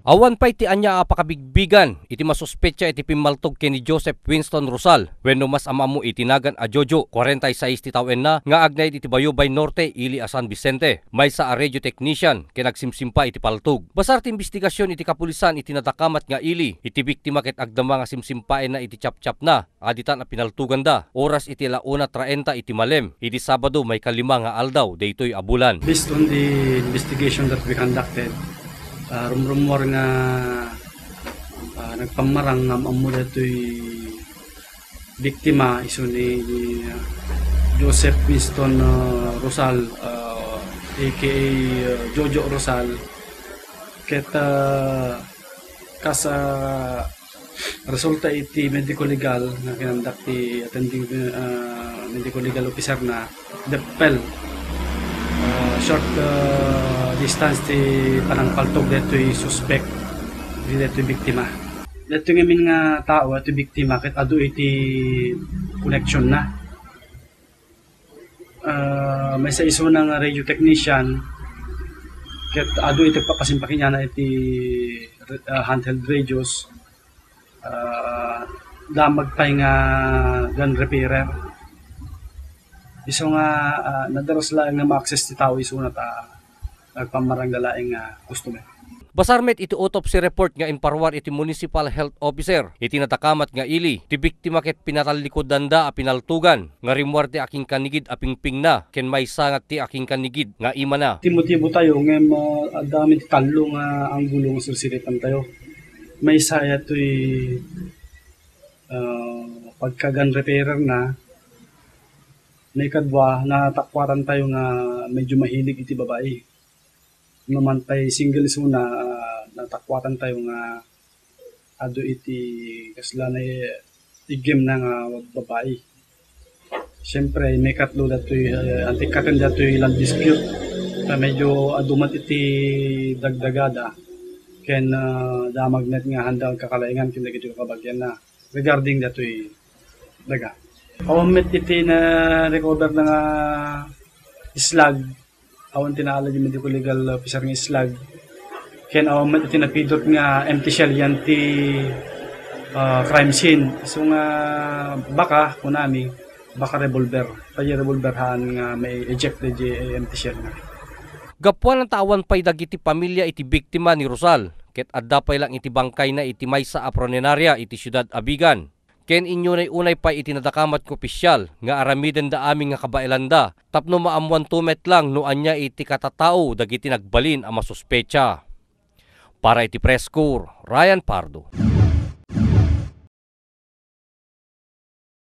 Awan pa iti anya apakabigbigan, iti masuspetsa iti pimaltog ni Joseph Winston Rosal, wenno mas amamu itinagan a Jojo, 46 ti tawen na, nga agnay iti Bayubay Norte, ili a San Vicente, may sa a radio technician, kinagsimsimpa iti paltog. Basar ti investigasyon iti kapulisan iti natakamat nga ili, iti biktima ket agdama nga simsimpaen na iti chap-chap na, aditan a pinaltugan da, oras iti 1:30 iti malem, iti Sabado may 5 nga aldaw, daytoy a bulan. Based on the investigation that we conducted, rumor nga nagpamarang nga amu datoy biktima iso ni Joseph Winston Rosal, aka Jojo Rosal, ket kasa resulta iti medical legal nga kinandak ti attending medical legal officer na DepEl short distance ti panangpaltog detoy suspect detoy biktima. Detoy ngamin nga tao iti biktima ket adu iti connection na. May sa iso ng radio technician ket adu iti papasimpakin niya na iti handheld radios, damag pay nga gun repairer. Iso nga nadaros lang nga ma-access ti tao iso na ta nagpamarang dalaing customer. Basarmet iti autopsy report nga imparwar iti municipal health officer, iti natakamat nga ili, ti biktima ket pinatalikod danda a pinaltugan, nga rimwar ti aking kanigid a pingping na, ken may sangat ti aking kanigid nga ima na. Timotibo tayo nga dami ti talo nga anggulo nga sursiritan tayo. May saya to'y pagka-gun repairer na, may kadwa na takwaran tayo nga medyo mahilig iti babae. Naman pa'y single iso na natakwaran tayo nga ado iti kasla na igim na nga babae. Siyempre may katlo dato'y antikaten dato'y land dispute na medyo adumat iti dagdagada ken damagnet nga handang kakalaingan ken dagiti kabagyan na regarding dato'y daga. Awamit iti na recover na nga slag, awan tinaala di medical legal officer nga slag, ken awamit iti napidot nga empty shell yan ti crime scene. So nga baka kunami, baka revolver, pay revolverhan nga may eject di empty shell na. Gapuan ang tawan pay dagiti pamilya iti biktima ni Rosal, ket adda pay lang iti bangkay na iti maysa a pronenaria iti syudad Abigan. Ken inyo na unay pa iti nadakamat ko opisyal nga aramiden da aming nga kabailanda tapno maamuan tumet lang no anya iti katatao dagiti nagbalin a masuspecha. Para iti Press Corps, Ryan Pardo.